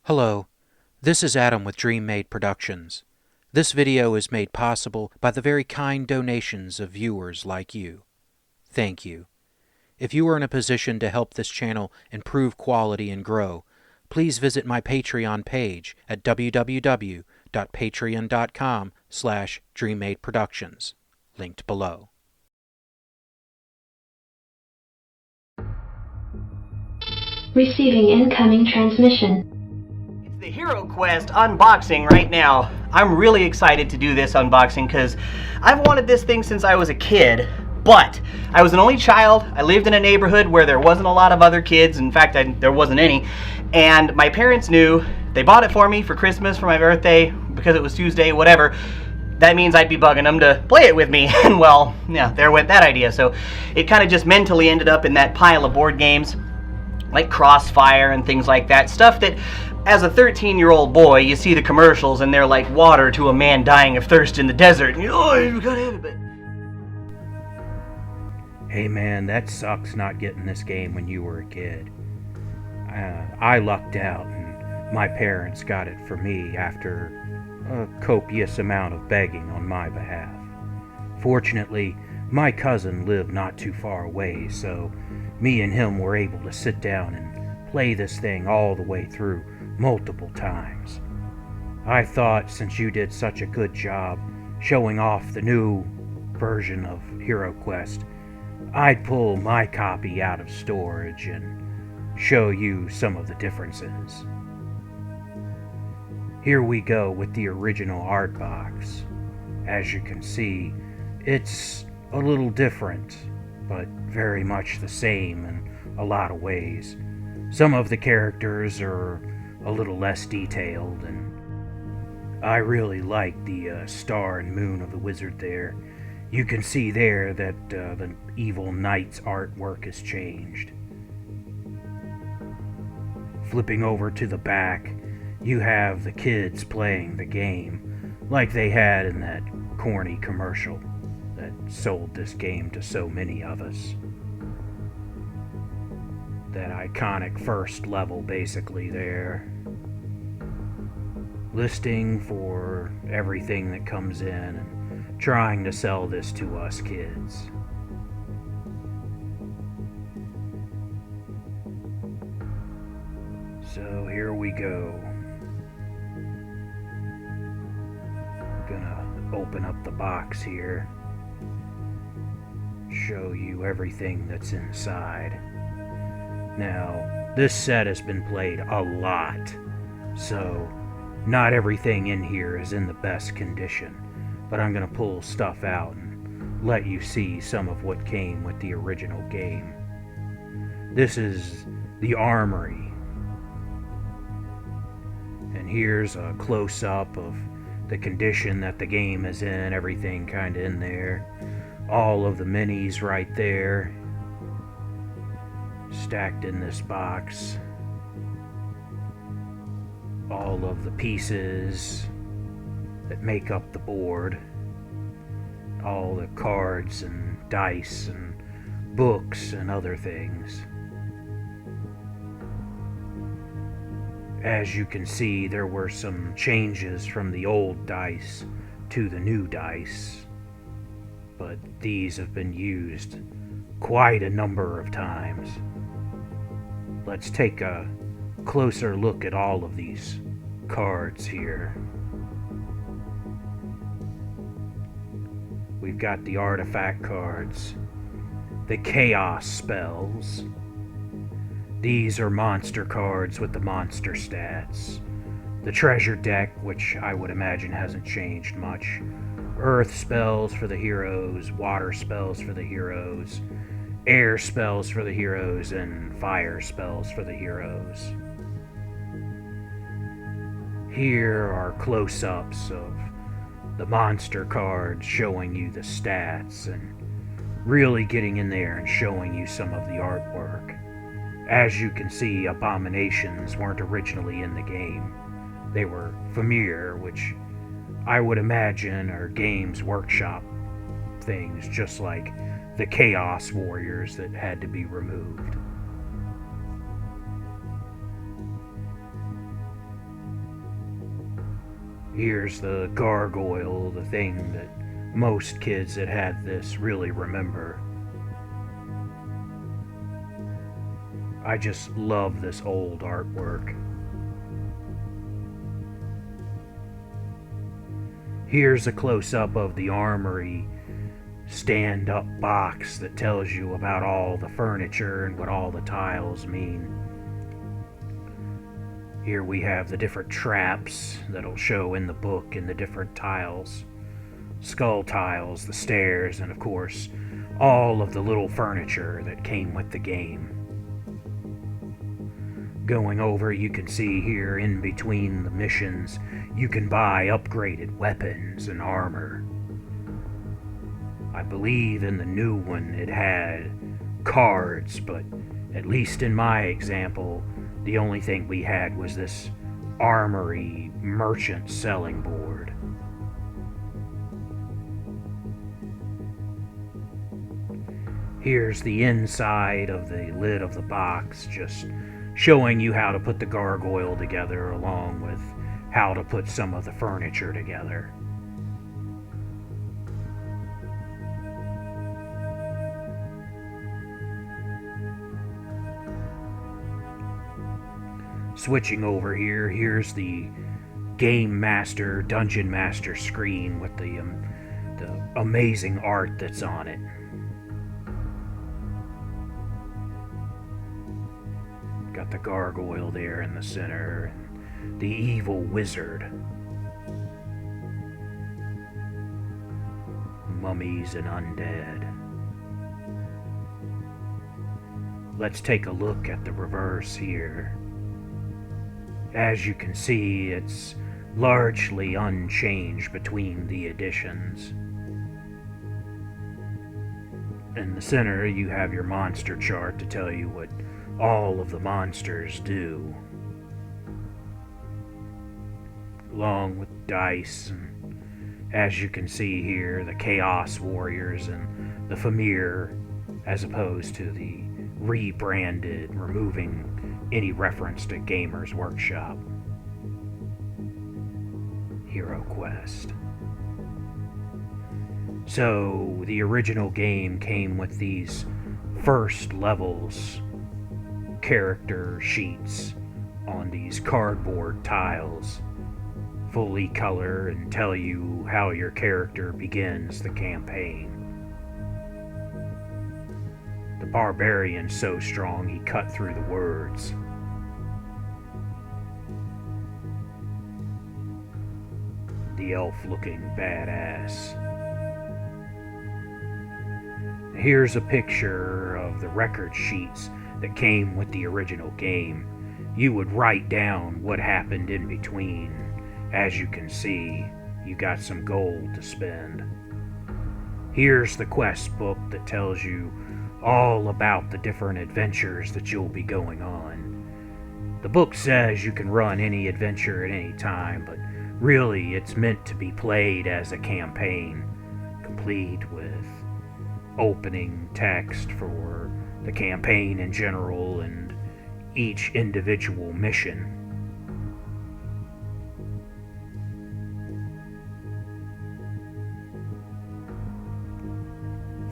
Hello, this is Adam with DreamMade Productions. This video is made possible by the very kind donations of viewers like you. Thank you. If you are in a position to help this channel improve quality and grow, please visit my Patreon page at www.patreon.com/DreamMadeProductions, linked below. Receiving incoming transmission. It's the HeroQuest unboxing right now. I'm really excited to do this unboxing because I've wanted this thing since I was a kid, but I was an only child. I lived in a neighborhood where there wasn't a lot of other kids. In fact, there wasn't any. And my parents knew. They bought it for me for Christmas, for my birthday, because it was Tuesday, whatever. That means I'd be bugging them to play it with me. And well, yeah, there went that idea. So it kind of just mentally ended up in that pile of board games, like Crossfire and things like that. Stuff that, as a 13-year-old boy, you see the commercials and they're like water to a man dying of thirst in the desert. And you gotta have it, but... Hey man, that sucks not getting this game when you were a kid. I lucked out and my parents got it for me after a copious amount of begging on my behalf. Fortunately, my cousin lived not too far away, so me and him were able to sit down and play this thing all the way through multiple times. I thought since you did such a good job showing off the new version of HeroQuest, I'd pull my copy out of storage and show you some of the differences. Here we go with the original art box. As you can see, it's a little different, but very much the same in a lot of ways. Some of the characters are a little less detailed, and I really like the star and moon of the wizard there. You can see there that the evil knight's artwork has changed. Flipping over to the back, you have the kids playing the game, like they had in that corny commercial that sold this game to so many of us. That iconic first level basically there. Listing for everything that comes in and trying to sell this to us kids. So here we go. Gonna open up the box here. Show you everything that's inside. Now, this set has been played a lot, so not everything in here is in the best condition, but I'm gonna pull stuff out and let you see some of what came with the original game. This is the Armory. And here's a close-up of the condition that the game is in, everything kind of in there. All of the minis right there, stacked in this box. All of the pieces that make up the board. All the cards and dice and books and other things. As you can see, there were some changes from the old dice to the new dice, but these have been used quite a number of times. Let's take a closer look at all of these cards here. We've got the artifact cards, the chaos spells. These are monster cards with the monster stats. The treasure deck, which I would imagine hasn't changed much. Earth spells for the heroes, water spells for the heroes, air spells for the heroes, and fire spells for the heroes. Here are close-ups of the monster cards showing you the stats and really getting in there and showing you some of the artwork. As you can see, abominations weren't originally in the game. They were familiar, which I would imagine are Games Workshop things, just like the Chaos Warriors that had to be removed. Here's the gargoyle, the thing that most kids that had this really remember. I just love this old artwork. Here's a close-up of the Armory stand-up box that tells you about all the furniture and what all the tiles mean. Here we have the different traps that'll show in the book in the different tiles. Skull tiles, the stairs, and of course, all of the little furniture that came with the game. Going over, you can see here in between the missions, you can buy upgraded weapons and armor. I believe in the new one it had cards, but at least in my example, the only thing we had was this Armory merchant selling board. Here's the inside of the lid of the box, just showing you how to put the gargoyle together along with how to put some of the furniture together. Switching over here, here's the Game Master, Dungeon Master screen with the amazing art that's on it. Got the gargoyle there in the center, and the evil wizard. Mummies and undead. Let's take a look at the reverse here. As you can see, it's largely unchanged between the editions. In the center, you have your monster chart to tell you what all of the monsters do. Along with dice, and as you can see here, the Chaos Warriors and the Famir, as opposed to the rebranded, removing any reference to Gamer's Workshop. HeroQuest. So, the original game came with these first levels character sheets on these cardboard tiles, fully color and tell you how your character begins the campaign. The barbarian's so strong he cut through the words. The elf looking badass. Here's a picture of the record sheets that came with the original game. You would write down what happened in between. As you can see, you got some gold to spend. Here's the quest book that tells you all about the different adventures that you'll be going on. The book says you can run any adventure at any time, but really it's meant to be played as a campaign, complete with opening text for the campaign in general and each individual mission.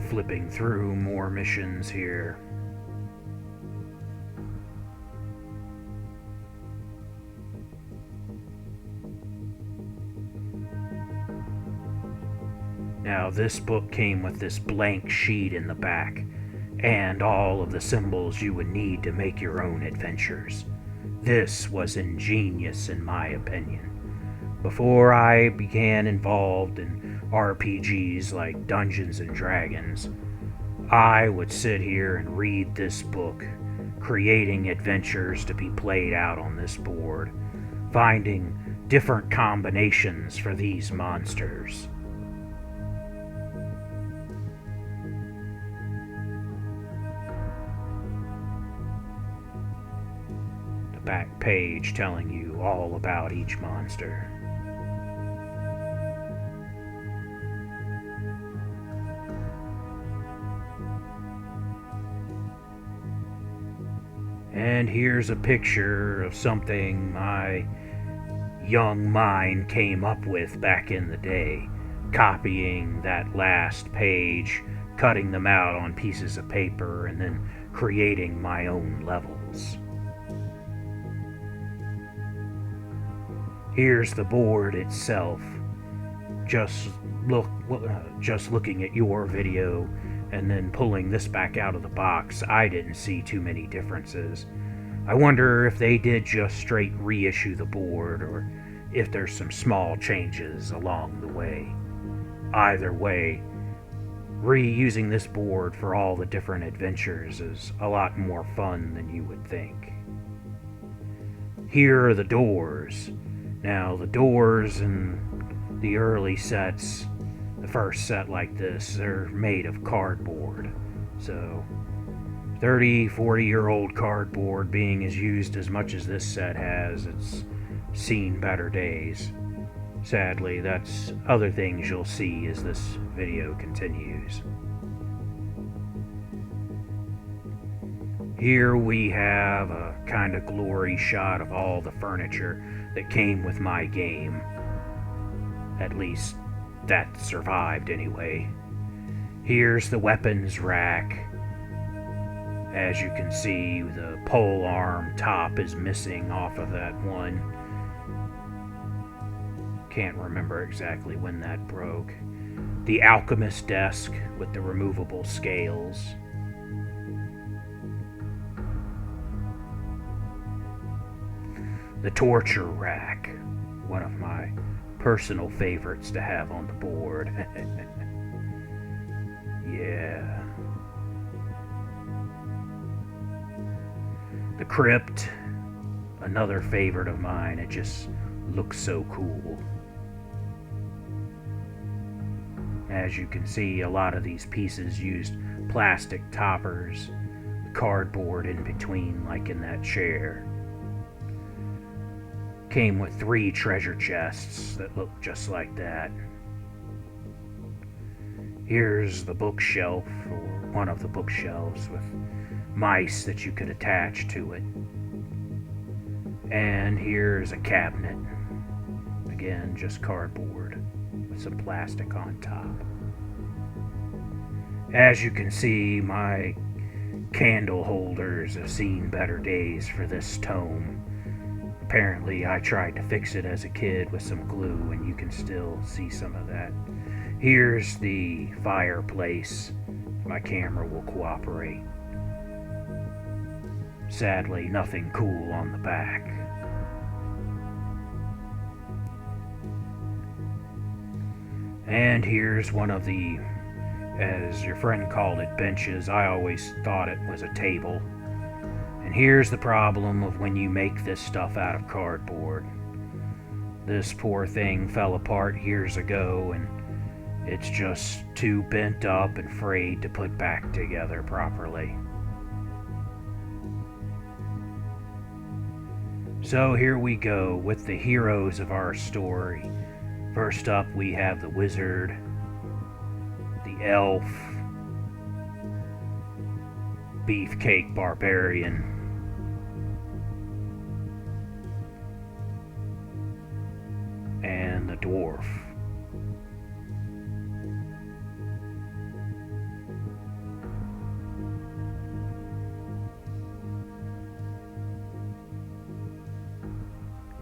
Flipping through more missions here. Now, this book came with this blank sheet in the back, and all of the symbols you would need to make your own adventures. This was ingenious in my opinion. Before I began involved in RPGs like Dungeons and Dragons, I would sit here and read this book, creating adventures to be played out on this board, finding different combinations for these monsters. The back page telling you all about each monster. And here's a picture of something I young mind came up with back in the day, copying that last page, cutting them out on pieces of paper, and then creating my own levels. Here's the board itself. Just looking at your video and then pulling this back out of the box, I didn't see too many differences. I wonder if they did just straight reissue the board, or if there's some small changes along the way. Either way, reusing this board for all the different adventures is a lot more fun than you would think. Here are the doors. Now, the doors in the early sets, the first set like this, they're made of cardboard. So 30-40-year-old cardboard being as used as much as this set has, it's seen better days. Sadly, that's other things you'll see as this video continues. Here we have a kind of glory shot of all the furniture that came with my game. At least, that survived anyway. Here's the weapons rack. As you can see, the pole arm top is missing off of that one. Can't remember exactly when that broke. The alchemist desk with the removable scales. The torture rack, one of my personal favorites to have on the board. Yeah. The Crypt, another favorite of mine. It just looks so cool. As you can see, a lot of these pieces used plastic toppers, cardboard in between, like in that chair. Came with 3 treasure chests that look just like that. Here's the bookshelf, or one of the bookshelves, with mice that you could attach to it. And here's a cabinet. Again, just cardboard with some plastic on top. As you can see, my candle holders have seen better days for this tome. Apparently, I tried to fix it as a kid with some glue, and you can still see some of that. Here's the fireplace. My camera will cooperate. Sadly, nothing cool on the back. And here's one of the, as your friend called it, benches. I always thought it was a table. And here's the problem of when you make this stuff out of cardboard. This poor thing fell apart years ago, and it's just too bent up and frayed to put back together properly. So here we go with the heroes of our story. First up, we have the wizard, the elf, beefcake barbarian, and the dwarf.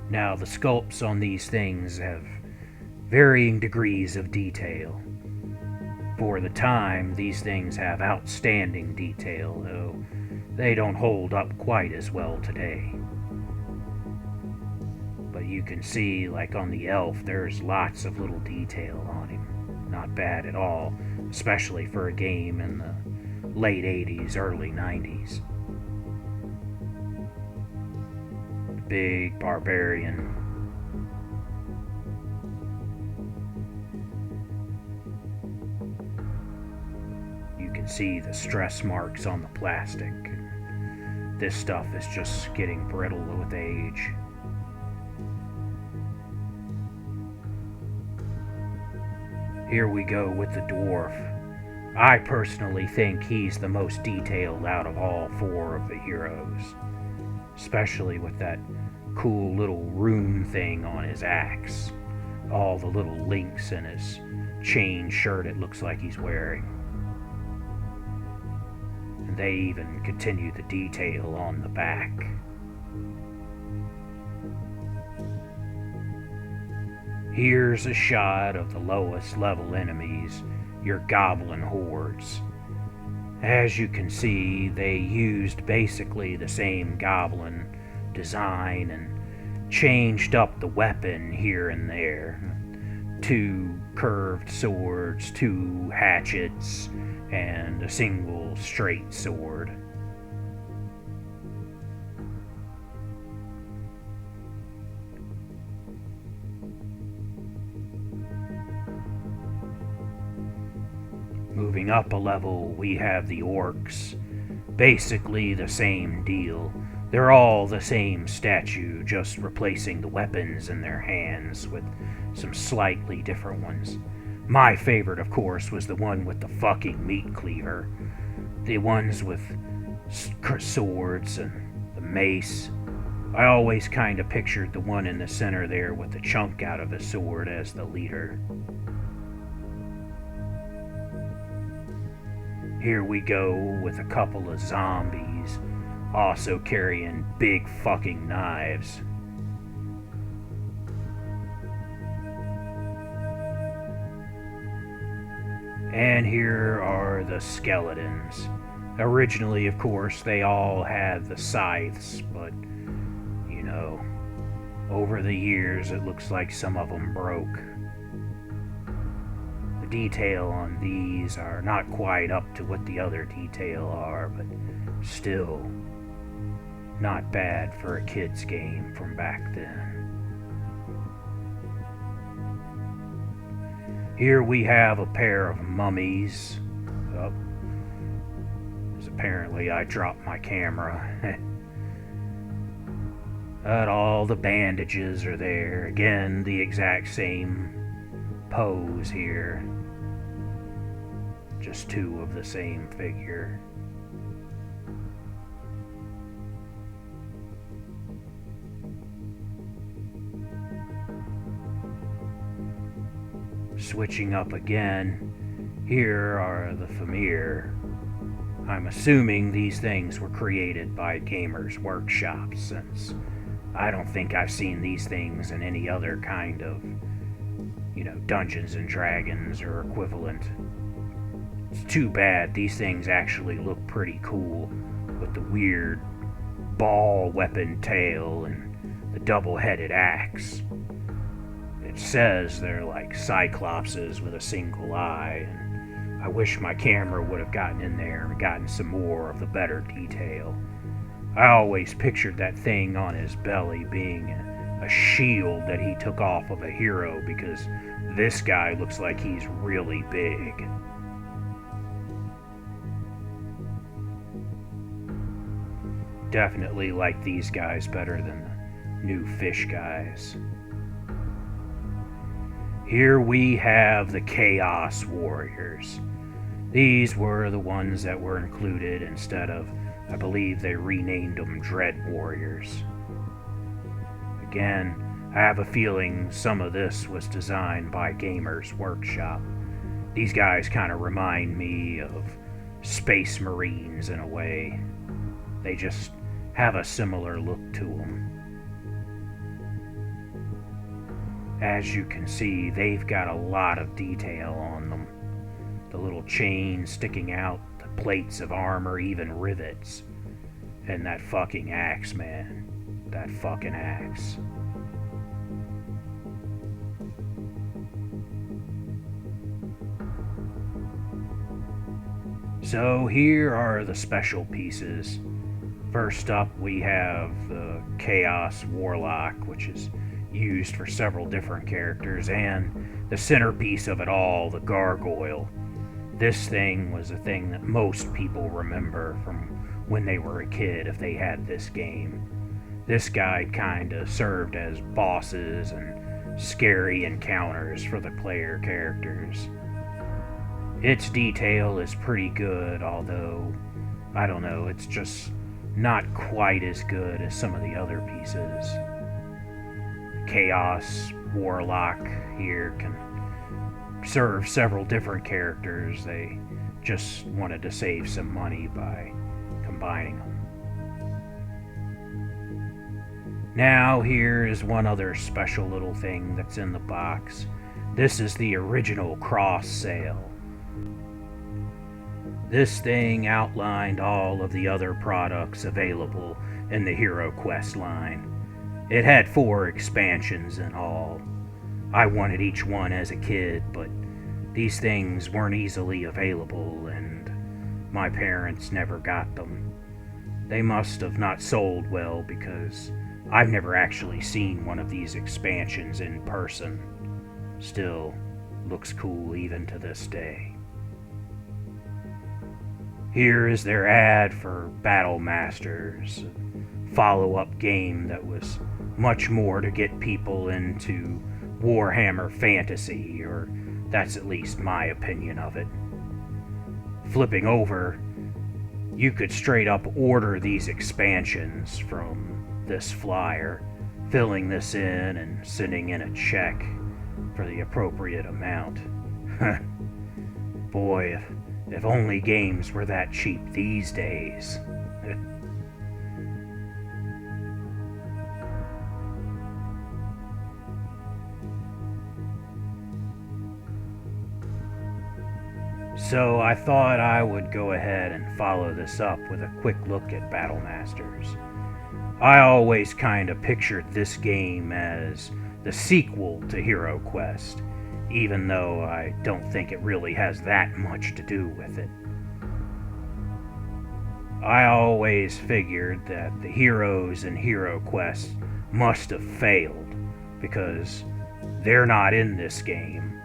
Now, the sculpts on these things have varying degrees of detail. For the time, these things have outstanding detail, though they don't hold up quite as well today. But you can see, like on the elf, there's lots of little detail on him. Not bad at all, especially for a game in the late 80s, early 90s. The big barbarian. You can see the stress marks on the plastic. This stuff is just getting brittle with age. Here we go with the dwarf. I personally think he's the most detailed out of all 4 of the heroes, especially with that cool little rune thing on his axe. All the little links in his chain shirt it looks like he's wearing. And they even continue the detail on the back. Here's a shot of the lowest level enemies, your Goblin Hordes. As you can see, they used basically the same goblin design and changed up the weapon here and there. 2 curved swords, 2 hatchets, and a single straight sword. Moving up a level, we have the Orcs. Basically the same deal. They're all the same statue, just replacing the weapons in their hands with some slightly different ones. My favorite, of course, was the one with the fucking meat cleaver. The ones with swords and the mace. I always kind of pictured the one in the center there with the chunk out of his sword as the leader. Here we go with a couple of zombies, also carrying big fucking knives. And here are the skeletons. Originally, of course, they all had the scythes, but, you know, over the years it looks like some of them broke. The detail on these are not quite up to what the other detail are, but still not bad for a kid's game from back then. Here we have a pair of mummies. Oh, because apparently I dropped my camera. But all the bandages are there. Again, the exact same pose here. Just 2 of the same figure. Switching up again, here are the Famir. I'm assuming these things were created by Gamers Workshop, since I don't think I've seen these things in any other kind of, you know, Dungeons and Dragons or equivalent. It's too bad these things actually look pretty cool with the weird ball weapon tail and the double-headed axe. It says they're like cyclopses with a single eye, and I wish my camera would have gotten in there and gotten some more of the better detail. I always pictured that thing on his belly being a shield that he took off of a hero, because this guy looks like he's really big. Definitely like these guys better than the new fish guys. Here we have the Chaos Warriors. These were the ones that were included instead of, I believe they renamed them Dread Warriors. Again, I have a feeling some of this was designed by Gamers Workshop. These guys kind of remind me of Space Marines in a way. They just have a similar look to them. As you can see, they've got a lot of detail on them. The little chains sticking out, the plates of armor, even rivets. And that fucking axe, man. That fucking axe. So here are the special pieces. First up, we have the Chaos Warlock, which is used for several different characters, and the centerpiece of it all, the Gargoyle. This thing was a thing that most people remember from when they were a kid if they had this game. This guy kinda served as bosses and scary encounters for the player characters. Its detail is pretty good, although, I don't know, it's just not quite as good as some of the other pieces. Chaos Warlock here can serve several different characters. They just wanted to save some money by combining them. Now here is one other special little thing that's in the box. This is the original cross sale. This thing outlined all of the other products available in the HeroQuest line. It had 4 expansions in all. I wanted each one as a kid, but these things weren't easily available, and my parents never got them. They must have not sold well, because I've never actually seen one of these expansions in person. Still, looks cool even to this day. Here is their ad for Battle Masters, a follow-up game that was much more to get people into Warhammer Fantasy, or that's at least my opinion of it. Flipping over, you could straight up order these expansions from this flyer, filling this in and sending in a check for the appropriate amount. Boy, if only games were that cheap these days. So I thought I would go ahead and follow this up with a quick look at Battle Masters. I always kind of pictured this game as the sequel to HeroQuest, even though I don't think it really has that much to do with it. I always figured that the heroes in HeroQuest must have failed, because they're not in this game.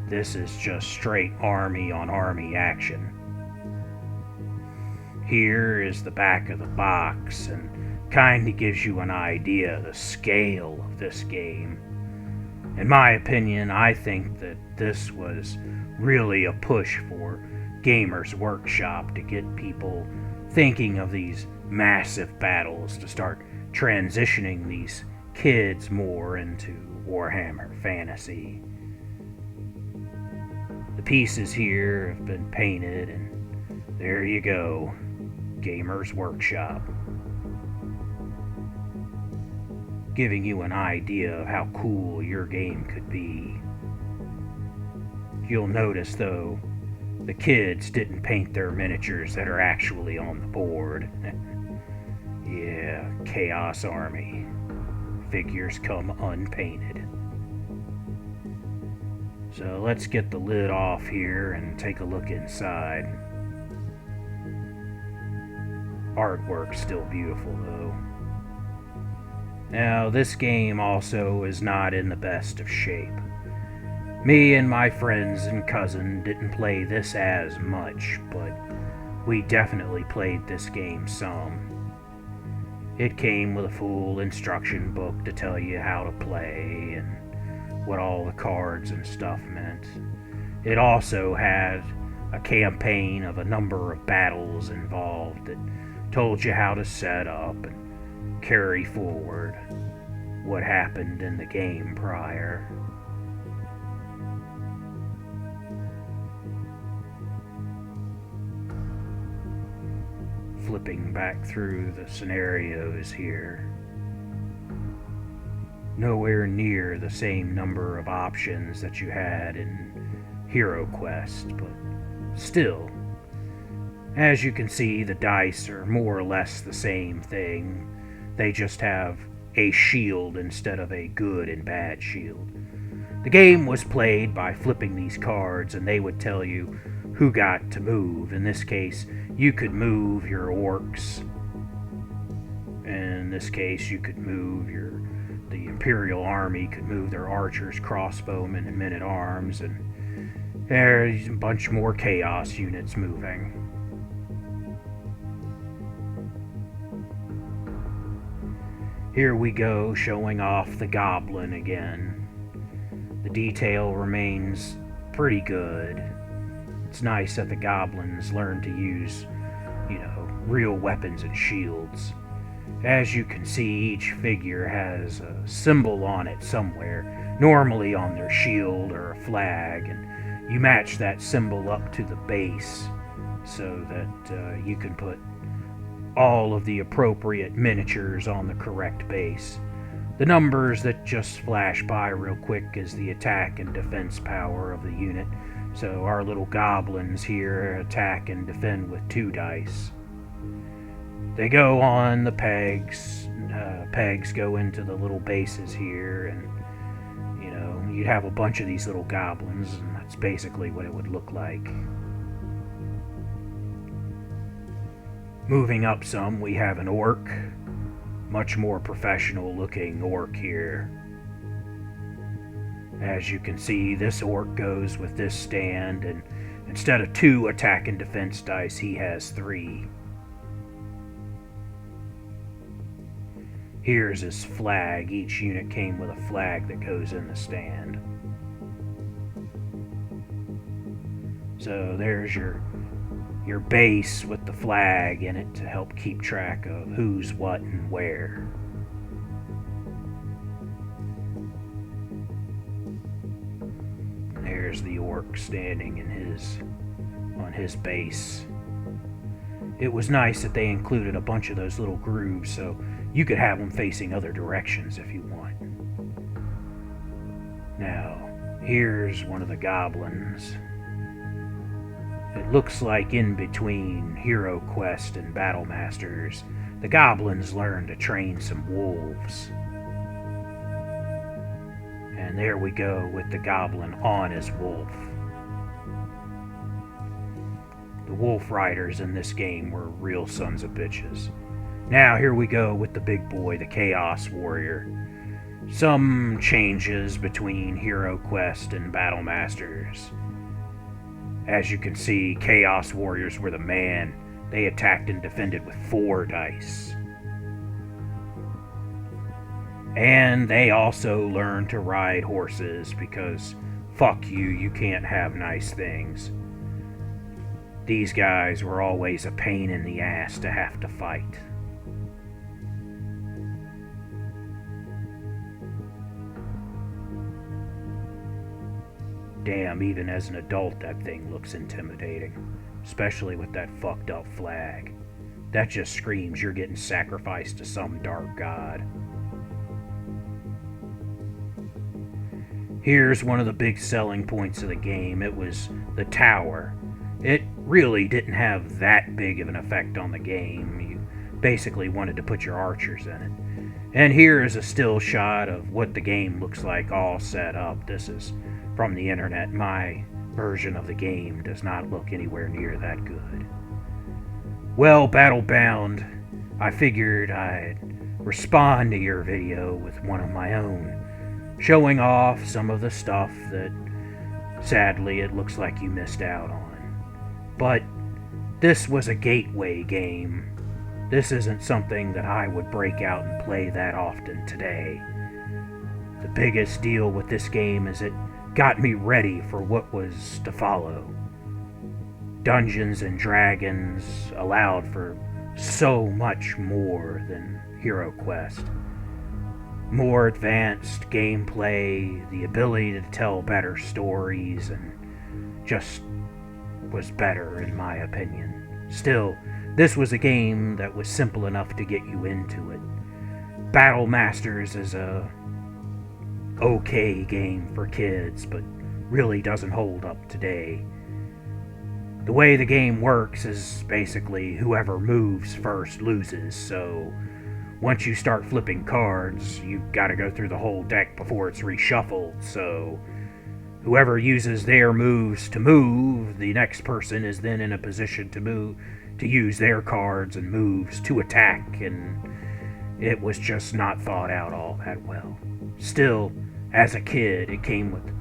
This is just straight army on army action. Here is the back of the box, and kinda gives you an idea of the scale of this game. In my opinion, I think that this was really a push for Gamers Workshop to get people thinking of these massive battles, to start transitioning these kids more into Warhammer Fantasy. The pieces here have been painted, and there you go, Gamers Workshop. Giving you an idea of how cool your game could be. You'll notice, though, the kids didn't paint their miniatures that are actually on the board. Yeah, Chaos Army. Figures come unpainted. So let's get the lid off here and take a look inside. Artwork's still beautiful, though. Now, this game also is not in the best of shape. Me and my friends and cousin didn't play this as much, but we definitely played this game some. It came with a full instruction book to tell you how to play and what all the cards and stuff meant. It also had a campaign of a number of battles involved that told you how to set up and carry forward what happened in the game prior. Flipping back through the scenarios here. Nowhere near the same number of options that you had in HeroQuest, but still, as you can see, the dice are more or less the same thing. They just have a shield instead of a good and bad shield. The game was played by flipping these cards, and they would tell you who got to move. In this case, you could move your Orcs. In this case, you could move the Imperial Army could move their archers, crossbowmen, and men-at-arms, and there's a bunch more Chaos units moving. Here we go, showing off the Goblin again. The detail remains pretty good. It's nice that the Goblins learn to use, real weapons and shields. As you can see, each figure has a symbol on it somewhere, normally on their shield or a flag, and you match that symbol up to the base so that you can put all of the appropriate miniatures on the correct base. The numbers that just flash by real quick is the attack and defense power of the unit. So our little goblins here attack and defend with 2 dice. They go on the pegs. Pegs go into the little bases here, and you know, you'd have a bunch of these little goblins, and that's basically what it would look like. Moving up some, we have an orc. Much more professional looking orc here. As you can see, this orc goes with this stand, and instead of 2 attack and defense dice, he has 3. Here's his flag. Each unit came with a flag that goes in the stand. So there's your base with the flag in it to help keep track of who's what and where. There's the orc standing on his base. It was nice that they included a bunch of those little grooves so you could have them facing other directions if you want. Now, here's one of the goblins. It looks like in between HeroQuest and Battle Masters, the goblins learned to train some wolves. And there we go with the goblin on his wolf. The wolf riders in this game were real sons of bitches. Now here we go with the big boy, the Chaos Warrior. Some changes between HeroQuest and Battle Masters. As you can see, Chaos Warriors were the man. They attacked and defended with 4 dice. And they also learned to ride horses because fuck you, you can't have nice things. These guys were always a pain in the ass to have to fight. Damn, even as an adult, that thing looks intimidating. Especially with that fucked up flag. That just screams you're getting sacrificed to some dark god. Here's one of the big selling points of the game. It was the tower. It really didn't have that big of an effect on the game. You basically wanted to put your archers in it. And here is a still shot of what the game looks like all set up. This is from the internet. My version of the game does not look anywhere near that good. Well, BattleBound, I figured I'd respond to your video with one of my own, showing off some of the stuff that sadly it looks like you missed out on. But this was a gateway game. This isn't something that I would break out and play that often today. The biggest deal with this game is it got me ready for what was to follow. Dungeons and Dragons allowed for so much more than HeroQuest. More advanced gameplay, the ability to tell better stories, and just was better in my opinion. Still, this was a game that was simple enough to get you into it. Battle Masters is a okay game for kids, but really doesn't hold up today. The way the game works is basically whoever moves first loses, so once you start flipping cards, you've got to go through the whole deck before it's reshuffled, so whoever uses their moves to move, the next person is then in a position to use their cards and moves to attack, and it was just not thought out all that well. Still, as a kid, it came with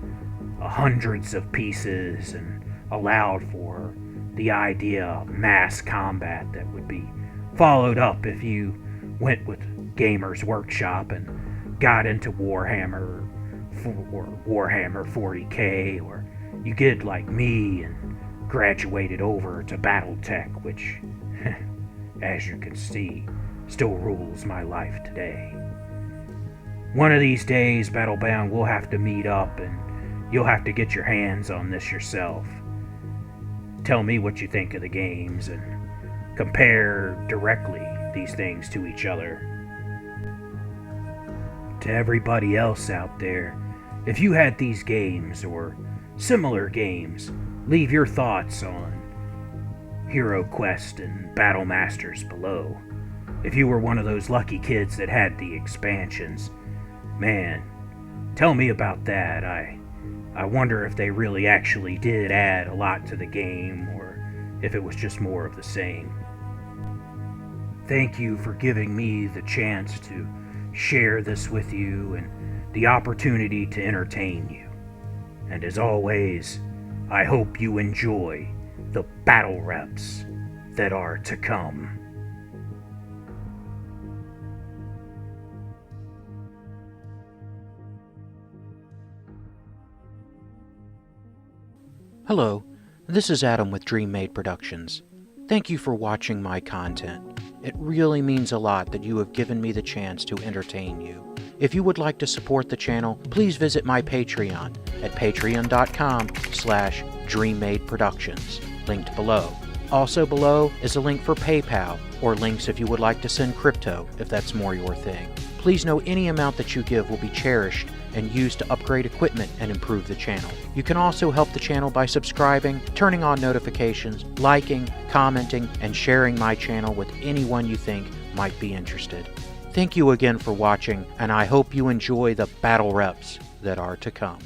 hundreds of pieces and allowed for the idea of mass combat that would be followed up if you went with Gamers Workshop and got into Warhammer or Warhammer 40k, or you did like me and graduated over to BattleTech, which, as you can see, still rules my life today. One of these days, BattleBound, we'll have to meet up and you'll have to get your hands on this yourself. Tell me what you think of the games and compare directly these things to each other. To everybody else out there, if you had these games or similar games, leave your thoughts on HeroQuest and Battle Masters below. If you were one of those lucky kids that had the expansions, man, tell me about that. I wonder if they really actually did add a lot to the game or if it was just more of the same. Thank you for giving me the chance to share this with you and the opportunity to entertain you. And as always, I hope you enjoy the battle reps that are to come. Hello, this is Adam with Dream Made Productions. Thank you for watching my content. It really means a lot that you have given me the chance to entertain you. If you would like to support the channel, please visit my Patreon at patreon.com/DreamMadeProductions, linked below. Also below is a link for PayPal, or links if you would like to send crypto, if that's more your thing. Please know any amount that you give will be cherished and used to upgrade equipment and improve the channel. You can also help the channel by subscribing, turning on notifications, liking, commenting, and sharing my channel with anyone you think might be interested. Thank you again for watching, and I hope you enjoy the battle reps that are to come.